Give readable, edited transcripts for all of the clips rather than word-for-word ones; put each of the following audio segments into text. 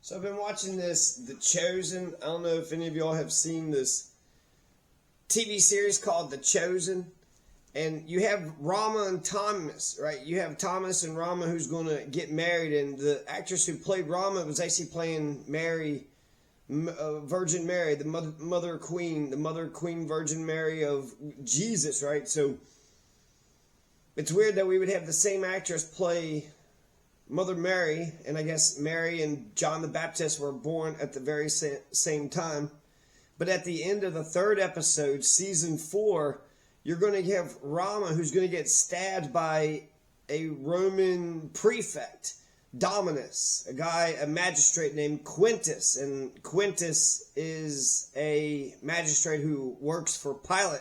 So I've been watching this, The Chosen. I don't know if any of y'all have seen this TV series called The Chosen. And you have Ramah and Thomas, right? You have Thomas and Ramah who's going to get married. And the actress who played Ramah was actually playing Mary, Virgin Mary, the mother queen Virgin Mary of Jesus, right? So it's weird that we would have the same actress play Mother Mary, and I guess Mary and John the Baptist were born at the very same time. But at the end of the third episode, season 4, you're going to have Ramah, who's going to get stabbed by a Roman prefect, Dominus, a magistrate named Quintas. And Quintas is a magistrate who works for Pilate.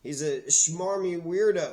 He's a schmarmy weirdo.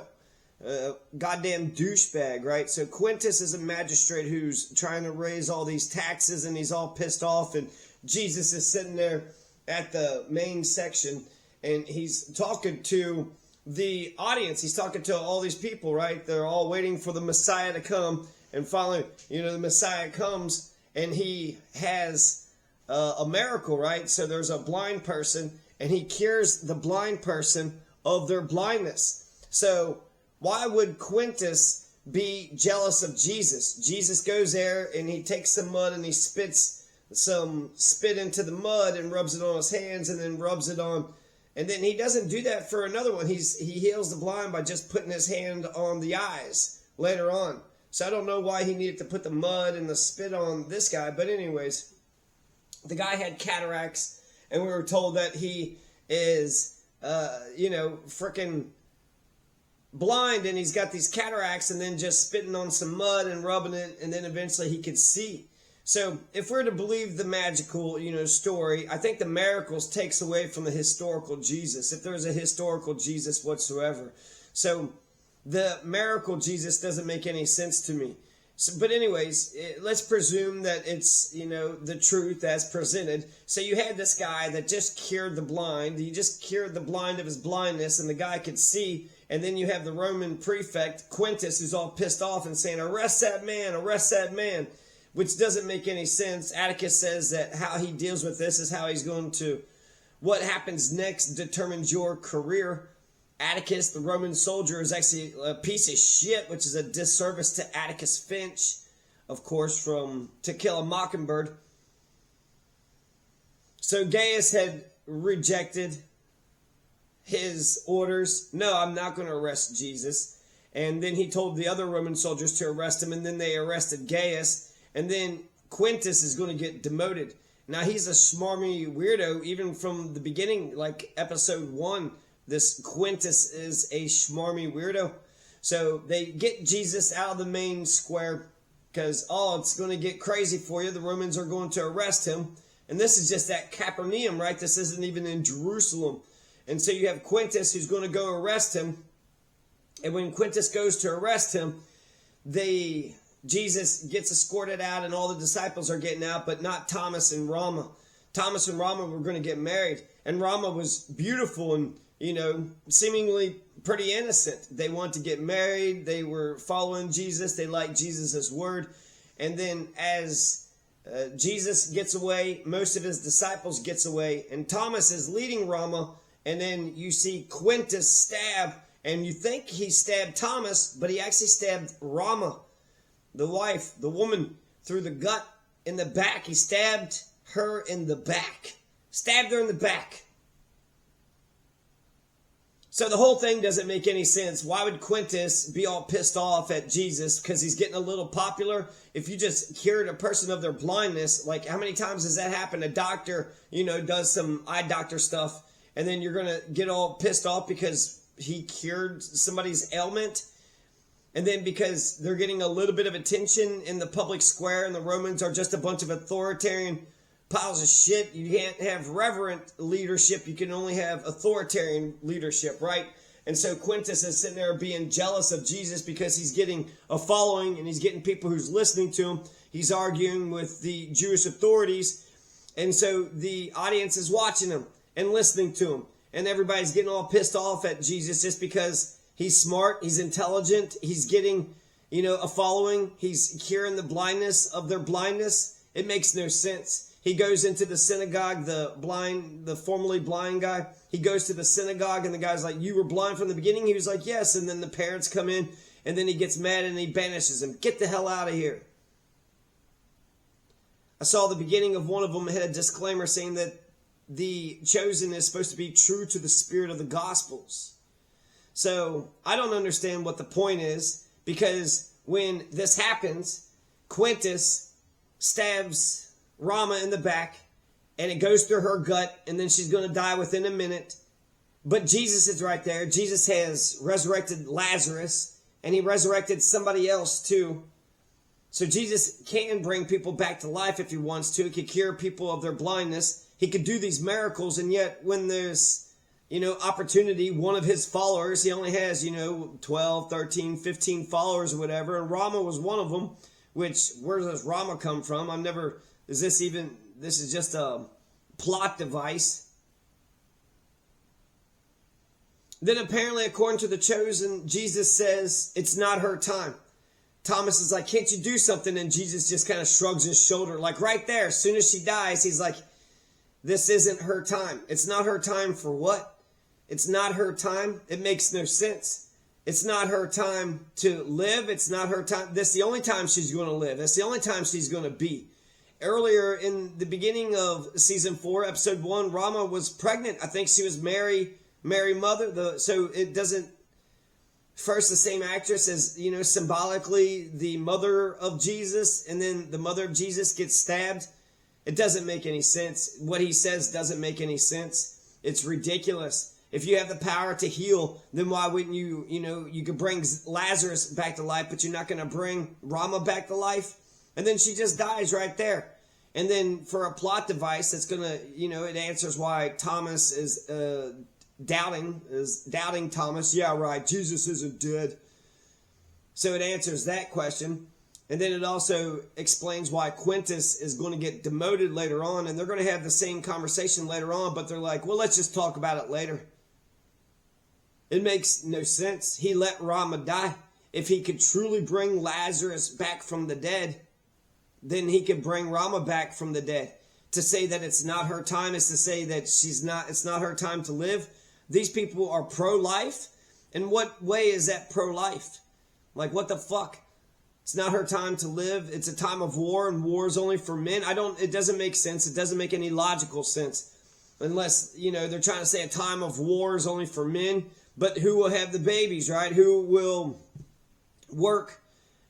Goddamn douchebag, right? So Quintas is a magistrate who's trying to raise all these taxes, and he's all pissed off, and Jesus is sitting there at the main section, and he's talking to the audience. He's talking to all these people, right? They're all waiting for the Messiah to come, and finally, the Messiah comes, and he has a miracle, right? So there's a blind person, and he cures the blind person of their blindness. So why would Quintas be jealous of Jesus? Jesus goes there and he takes some mud and he spits some spit into the mud and rubs it on his hands and then rubs it on. And then he doesn't do that for another one. He heals the blind by just putting his hand on the eyes later on. So I don't know why he needed to put the mud and the spit on this guy. But anyways, the guy had cataracts, and we were told that he is, freaking blind, and he's got these cataracts, and then just spitting on some mud and rubbing it, and then eventually he could see. So if we're to believe the magical, story, I think the miracles takes away from the historical Jesus, if there's a historical Jesus whatsoever. So the miracle Jesus doesn't make any sense to me. So, but anyways, let's presume that it's, the truth as presented. So you had this guy that just cured the blind. He just cured the blind of his blindness, and the guy could see. And then you have the Roman prefect, Quintas, who's all pissed off and saying, arrest that man, which doesn't make any sense. Atticus says that how he deals with this is how he's going to, what happens next determines your career. Atticus, the Roman soldier, is actually a piece of shit, which is a disservice to Atticus Finch, of course, from To Kill a Mockingbird. So Gaius had rejected his orders. No, I'm not going to arrest Jesus. And then he told the other Roman soldiers to arrest him, and then they arrested Gaius. And then Quintus is going to get demoted. Now, he's a smarmy weirdo, even from the beginning, like episode 1. This Quintus is a schmarmy weirdo. So they get Jesus out of the main square because, it's going to get crazy for you. The Romans are going to arrest him. And this is just at Capernaum, right? This isn't even in Jerusalem. And so you have Quintus who's going to go arrest him. And when Quintus goes to arrest him, Jesus gets escorted out and all the disciples are getting out, but not Thomas and Ramah. Thomas and Ramah were going to get married. And Ramah was beautiful and, seemingly pretty innocent. They wanted to get married. They were following Jesus. They liked Jesus' word. And then as Jesus gets away, most of his disciples gets away. And Thomas is leading Ramah. And then you see Quintus stab. And you think he stabbed Thomas, but he actually stabbed Ramah, the wife, the woman, through the gut in the back. He stabbed her in the back. Stabbed her in the back. So the whole thing doesn't make any sense. Why would Quintus be all pissed off at Jesus because he's getting a little popular? If you just cured a person of their blindness, like how many times does that happen? A doctor, does some eye doctor stuff, and then you're going to get all pissed off because he cured somebody's ailment. And then because they're getting a little bit of attention in the public square and the Romans are just a bunch of authoritarian piles of shit. You can't have reverent leadership. You can only have authoritarian leadership, right? And so Quintus is sitting there being jealous of Jesus because he's getting a following and he's getting people who's listening to him. He's arguing with the Jewish authorities. And so the audience is watching him and listening to him. And everybody's getting all pissed off at Jesus just because he's smart, he's intelligent, he's getting, a following. He's curing the blindness of their blindness. It makes no sense. He goes into the synagogue, the formerly blind guy. He goes to the synagogue and the guy's like, you were blind from the beginning? He was like, yes. And then the parents come in and then he gets mad and he banishes him. Get the hell out of here. I saw the beginning of one of them had a disclaimer saying that the chosen is supposed to be true to the spirit of the Gospels. So I don't understand what the point is, because when this happens, Quintas stabs Ramah in the back and it goes through her gut and then she's going to die within a minute. But Jesus is right there. Jesus has resurrected Lazarus and he resurrected somebody else too. So Jesus can bring people back to life if he wants to. He could cure people of their blindness. He could do these miracles, and yet when there's, opportunity, one of his followers, he only has, 12, 13, 15 followers or whatever, and Ramah was one of them, which, where does Ramah come from? This is just a plot device. Then apparently, according to the chosen, Jesus says it's not her time. Thomas is like, can't you do something? And Jesus just kind of shrugs his shoulder. Like right there, as soon as she dies, he's like, this isn't her time. It's not her time for what? It's not her time. It makes no sense. It's not her time to live. It's not her time. That's the only time she's going to live. That's the only time she's going to be. Earlier in the beginning of season 4, episode 1, Ramah was pregnant. I think she was Mary mother. So it doesn't, first the same actress as, symbolically the mother of Jesus, and then the mother of Jesus gets stabbed. It doesn't make any sense. What he says doesn't make any sense. It's ridiculous. If you have the power to heal, then why wouldn't you, you could bring Lazarus back to life, but you're not going to bring Ramah back to life? And then she just dies right there. And then for a plot device, that's going to, it answers why Thomas is doubting Thomas. Yeah, right. Jesus isn't dead. So it answers that question. And then it also explains why Quintas is going to get demoted later on. And they're going to have the same conversation later on. But they're like, well, let's just talk about it later. It makes no sense. He let Ramah die. If he could truly bring Lazarus back from the dead, then he could bring Ramah back from the dead. To say that it's not her time is to say that it's not her time to live. These people are pro-life. In what way is that pro-life? Like, what the fuck? It's not her time to live. It's a time of war, and war is only for men. It doesn't make sense. It doesn't make any logical sense. Unless, they're trying to say a time of war is only for men. But who will have the babies, right? Who will work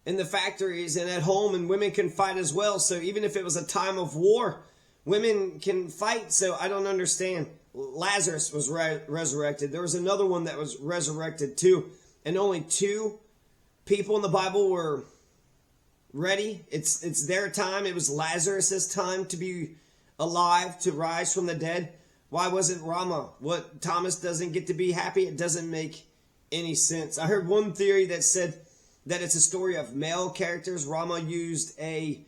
in the factories and at home, and women can fight as well. So even if it was a time of war, women can fight. So I don't understand. Lazarus was resurrected. There was another one that was resurrected too. And only 2 people in the Bible were ready. It's their time. It was Lazarus' time to be alive, to rise from the dead. Why wasn't Ramah? What, Thomas doesn't get to be happy? It doesn't make any sense. I heard one theory that said that it's a story of male characters. Ramah used a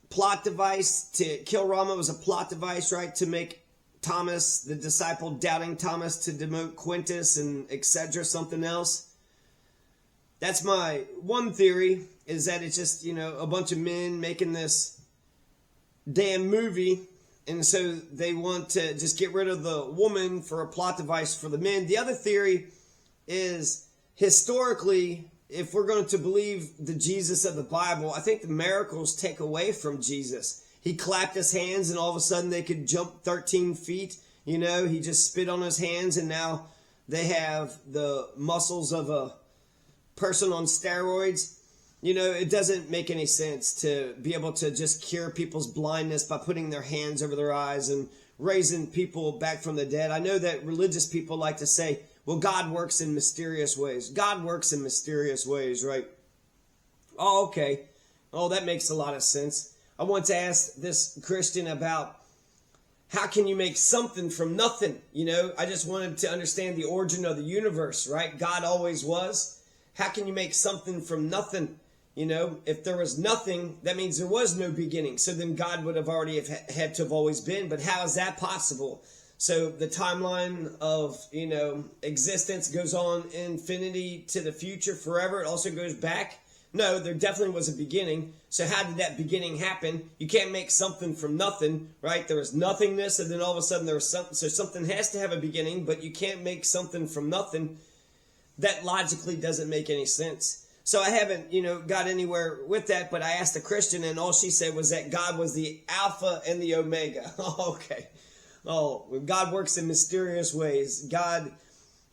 plot device to kill Ramah. It was a plot device, right, to make Thomas, the disciple, doubting Thomas, to demote Quintas and etc., something else. That's my one theory, is that it's just, a bunch of men making this damn movie. And so they want to just get rid of the woman for a plot device for the men. The other theory is, historically, if we're going to believe the Jesus of the Bible, I think the miracles take away from Jesus. He clapped his hands and all of a sudden they could jump 13 feet. He just spit on his hands and now they have the muscles of a person on steroids. It doesn't make any sense to be able to just cure people's blindness by putting their hands over their eyes and raising people back from the dead. I know that religious people like to say, well, God works in mysterious ways. God works in mysterious ways, right? Oh, okay. Oh, that makes a lot of sense. I want to ask this Christian about, how can you make something from nothing? I just wanted to understand the origin of the universe, right? God always was. How can you make something from nothing? If there was nothing, that means there was no beginning. So then God would have already had to have always been. But how is that possible? So the timeline of, existence goes on infinity to the future forever. It also goes back No, there definitely was a beginning. So how did that beginning happen? You can't make something from nothing, right? There was nothingness, and then all of a sudden there was something. So something has to have a beginning, but you can't make something from nothing. That logically doesn't make any sense. So I haven't, got anywhere with that, but I asked a Christian, and all she said was that God was the Alpha and the Omega. Okay. Oh, God works in mysterious ways. God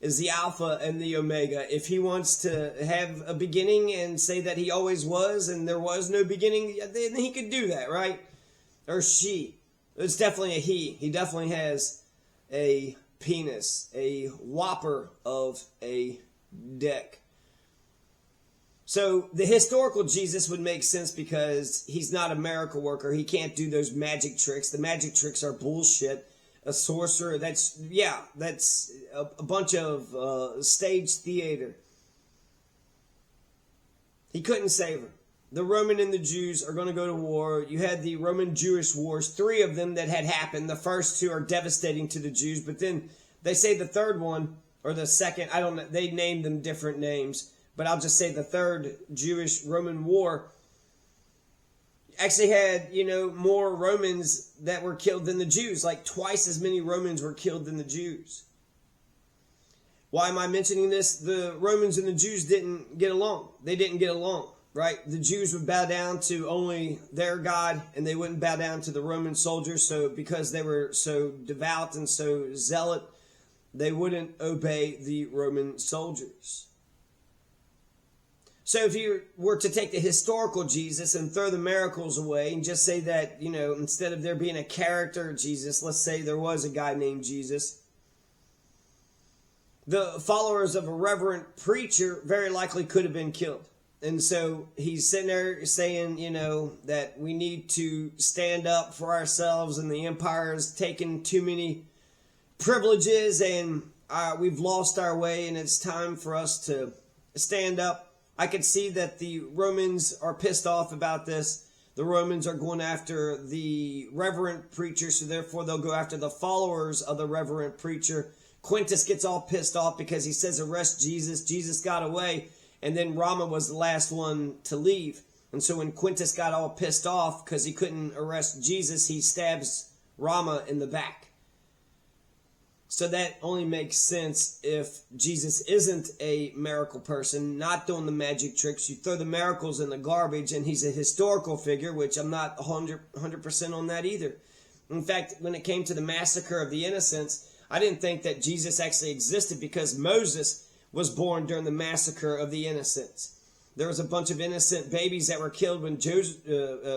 is the Alpha and the Omega. If he wants to have a beginning and say that he always was and there was no beginning, then he could do that, right? Or she. It's definitely a he. He definitely has a penis, a whopper of a dick. So the historical Jesus would make sense because he's not a miracle worker. He can't do those magic tricks. The magic tricks are bullshit. A sorcerer, that's a bunch of stage theater. He couldn't save her. The Roman and the Jews are going to go to war. You had the Roman-Jewish wars, 3 of them that had happened. The first 2 are devastating to the Jews, but then they say the third one, or the second, I don't know, they named them different names, but I'll just say the third Jewish-Roman war actually had, more Romans that were killed than the Jews. Like twice as many Romans were killed than the Jews. Why am I mentioning this? The Romans and the Jews didn't get along. They didn't get along, right? The Jews would bow down to only their God, and they wouldn't bow down to the Roman soldiers. So because they were so devout and so zealot, they wouldn't obey the Roman soldiers. So if you were to take the historical Jesus and throw the miracles away and just say that, instead of there being a character Jesus, let's say there was a guy named Jesus, the followers of a reverent preacher very likely could have been killed. And so he's sitting there saying, that we need to stand up for ourselves and the empire is taking too many privileges and we've lost our way and it's time for us to stand up. I could see that the Romans are pissed off about this. The Romans are going after the reverent preacher, so therefore they'll go after the followers of the reverent preacher. Quintas gets all pissed off because he says arrest Jesus. Jesus got away, and then Ramah was the last one to leave. And so when Quintas got all pissed off because he couldn't arrest Jesus, he stabs Ramah in the back. So that only makes sense if Jesus isn't a miracle person, not doing the magic tricks. You throw the miracles in the garbage and he's a historical figure, which I'm not 100% on that either. In fact, when it came to the massacre of the innocents, I didn't think that Jesus actually existed because Moses was born during the massacre of the innocents. There was a bunch of innocent babies that were killed when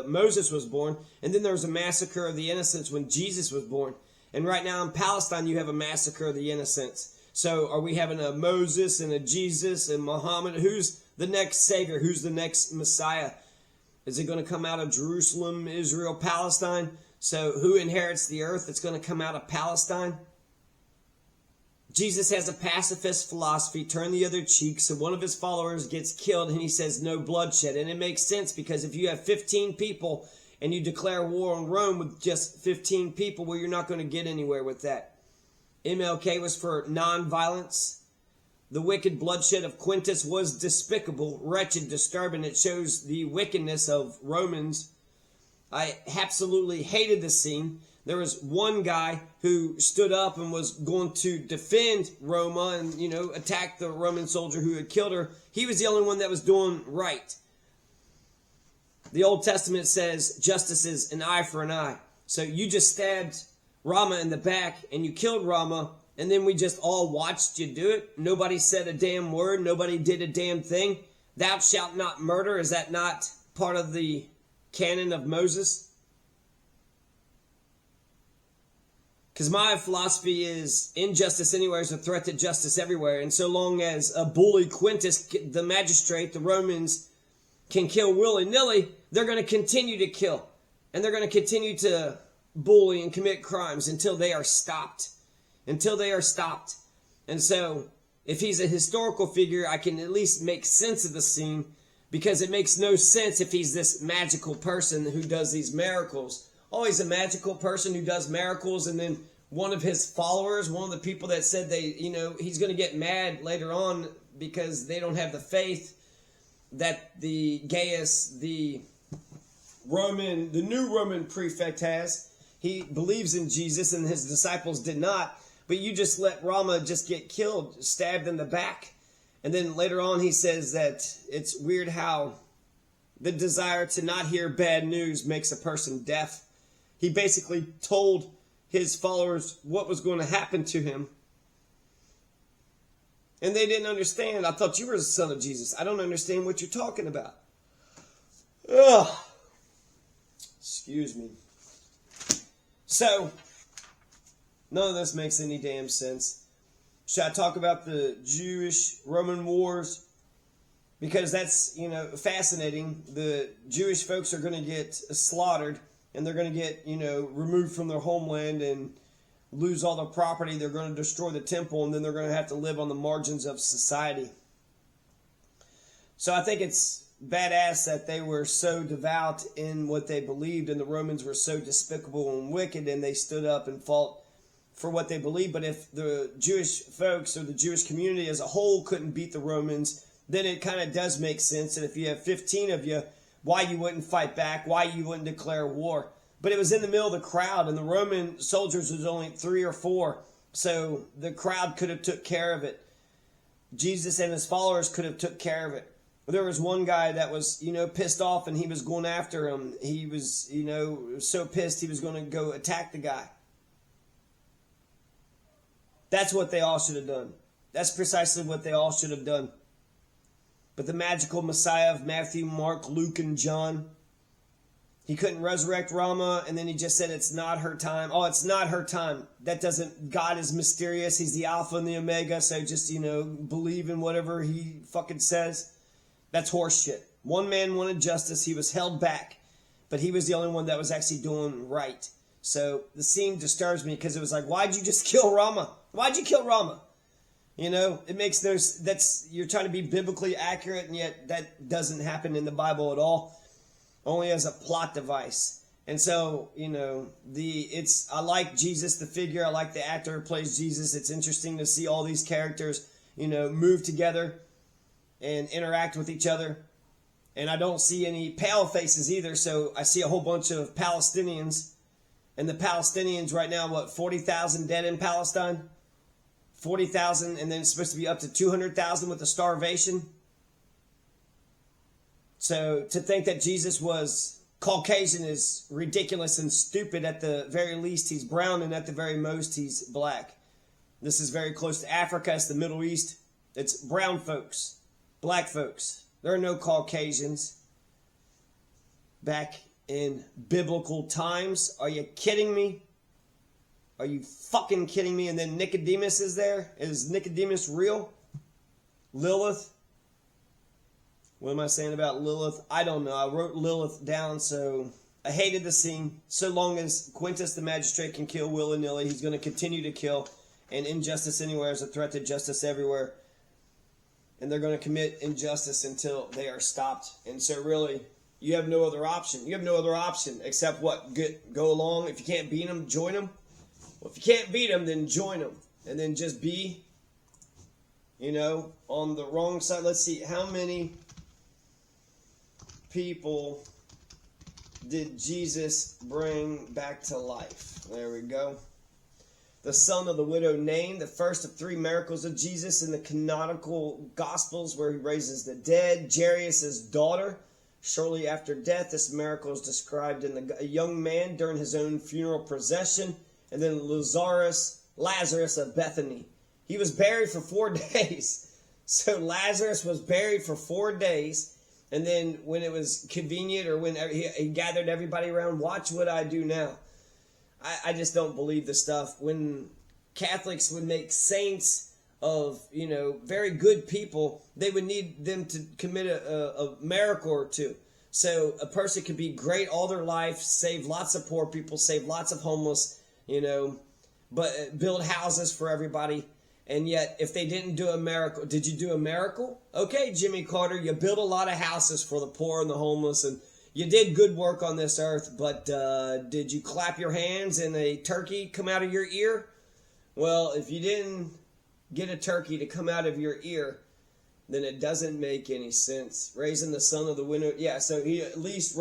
Moses was born, and then there was a massacre of the innocents when Jesus was born. And right now in Palestine, you have a massacre of the innocents. So are we having a Moses and a Jesus and Muhammad? Who's the next Savior? Who's the next Messiah? Is it going to come out of Jerusalem, Israel, Palestine? So who inherits the earth? It's going to come out of Palestine. Jesus has a pacifist philosophy, turn the other cheek, so one of his followers gets killed and he says no bloodshed. And it makes sense because if you have 15 people and you declare war on Rome with just 15 people, well, you're not going to get anywhere with that. MLK was for non-violence. The wicked bloodshed of Quintas was despicable, wretched, disturbing. It shows the wickedness of Romans. I absolutely hated the scene. There was one guy who stood up and was going to defend Ramah and, attack the Roman soldier who had killed her. He was the only one that was doing right. The Old Testament says justice is an eye for an eye. So you just stabbed Ramah in the back and you killed Ramah, and then we just all watched you do it. Nobody said a damn word. Nobody did a damn thing. Thou shalt not murder. Is that not part of the canon of Moses? Because my philosophy is injustice anywhere is a threat to justice everywhere. And so long as a bully Quintus, the magistrate, the Romans, can kill willy-nilly, they're going to continue to kill. And they're going to continue to bully and commit crimes until they are stopped. Until they are stopped. And so, if he's a historical figure, I can at least make sense of the scene, because it makes no sense if he's this magical person who does these miracles. Oh, he's a magical person who does miracles, and then one of his followers, one of the people that said he's going to get mad later on because they don't have the faith, that the Gaius, the new Roman prefect has. He believes in Jesus and his disciples did not. But you just let Ramah just get killed, stabbed in the back. And then later on he says that it's weird how the desire to not hear bad news makes a person deaf. He basically told his followers what was going to happen to him. And they didn't understand. I thought you were the son of Jesus. I don't understand what you're talking about. Ugh. Excuse me. So, none of this makes any damn sense. Should I talk about the Jewish-Roman wars? Because that's, fascinating. The Jewish folks are going to get slaughtered, and they're going to get, removed from their homeland and lose all their property. They're going to destroy the temple, and then they're going to have to live on the margins of society. So I think it's badass that they were so devout in what they believed, and the Romans were so despicable and wicked, and they stood up and fought for what they believed. But if the Jewish folks or the Jewish community as a whole couldn't beat the Romans, then it kind of does make sense. And if you have 15 of you, why you wouldn't fight back, why you wouldn't declare war. But it was in the middle of the crowd, and the Roman soldiers was only 3 or 4, so the crowd could have took care of it. Jesus and his followers could have took care of it. There was one guy that was, pissed off, and he was going after him. He was, so pissed he was going to go attack the guy. That's what they all should have done. That's precisely what they all should have done. But the magical Messiah of Matthew, Mark, Luke, and John, he couldn't resurrect Ramah, and then he just said it's not her time. Oh, it's not her time. That doesn't, God is mysterious. He's the Alpha and the Omega, so just, believe in whatever he fucking says. That's horseshit. One man wanted justice. He was held back, but he was the only one that was actually doing right. So the scene disturbs me because it was like, why'd you just kill Ramah? Why'd you kill Ramah? It makes you're trying to be biblically accurate, and yet that doesn't happen in the Bible at all. Only as a plot device. And so, I like Jesus, the figure. I like the actor who plays Jesus. It's interesting to see all these characters, move together and interact with each other. And I don't see any pale faces either. So I see a whole bunch of Palestinians. And the Palestinians right now, 40,000 dead in Palestine? 40,000, and then it's supposed to be up to 200,000 with the starvation. So to think that Jesus was Caucasian is ridiculous and stupid. At the very least, he's brown, and at the very most, he's black. This is very close to Africa. It's the Middle East. It's brown folks, black folks. There are no Caucasians back in biblical times. Are you kidding me? Are you fucking kidding me? And then Nicodemus is there. Is Nicodemus real? Lilith? What am I saying about Lilith? I don't know. I wrote Lilith down, so I hated the scene. So long as Quintas the magistrate can kill willy-nilly, he's going to continue to kill. And injustice anywhere is a threat to justice everywhere. And they're going to commit injustice until they are stopped. And so really, you have no other option. You have no other option except what? Go along. If you can't beat them, join them. Well, if you can't beat them, then join them. And then just be, on the wrong side. Let's see, how many people did Jesus bring back to life? There we go. The son of the widow Nain, the first of 3 miracles of Jesus in the canonical Gospels where he raises the dead. Jairus' daughter, shortly after death. This miracle is described in a young man during his own funeral procession. And then Lazarus of Bethany. He was buried for 4 days. So Lazarus was buried for 4 days. And then when it was convenient, or when he gathered everybody around, watch what I do now. I just don't believe the stuff. When Catholics would make saints of, very good people, they would need them to commit a miracle or two. So a person could be great all their life, save lots of poor people, save lots of homeless, but build houses for everybody. And yet, if they didn't do a miracle, did you do a miracle? Okay, Jimmy Carter, you built a lot of houses for the poor and the homeless, and you did good work on this earth, but did you clap your hands and a turkey come out of your ear? Well, if you didn't get a turkey to come out of your ear, then it doesn't make any sense. Raising the son of the widow, yeah, so he at least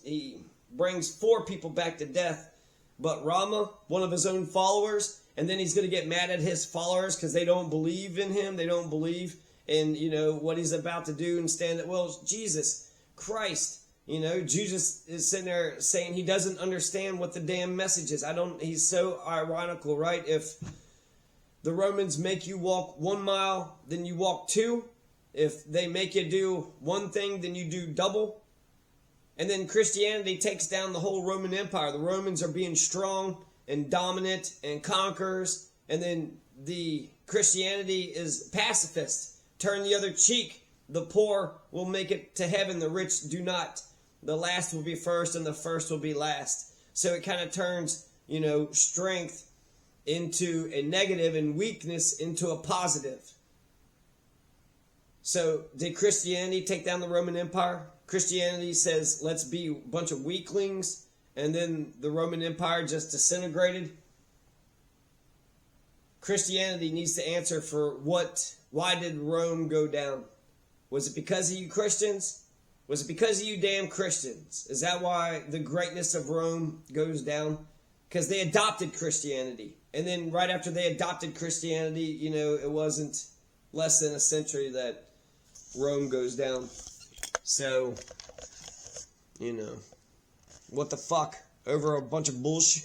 he brings 4 people back to death, but Ramah, one of his own followers, and then he's going to get mad at his followers because they don't believe in him, they don't believe in, what he's about to do and stand up. Well, Jesus Christ, Jesus is sitting there saying he doesn't understand what the damn message is. He's so ironical, right? If the Romans make you walk 1 mile, then you walk 2. If they make you do one thing, then you do double. And then Christianity takes down the whole Roman Empire. The Romans are being strong and dominant and conquerors. And then the Christianity is pacifist. Turn the other cheek. The poor will make it to heaven. The rich do not. The last will be first and the first will be last. So it kind of turns, strength into a negative and weakness into a positive. So did Christianity take down the Roman Empire? Christianity says, let's be a bunch of weaklings, and then the Roman Empire just disintegrated. Christianity needs to answer for why did Rome go down? Was it because of you Christians? Was it because of you damn Christians? Is that why the greatness of Rome goes down? Because they adopted Christianity. And then right after they adopted Christianity, it wasn't less than a century that Rome goes down. So, what the fuck? Over a bunch of bullshit.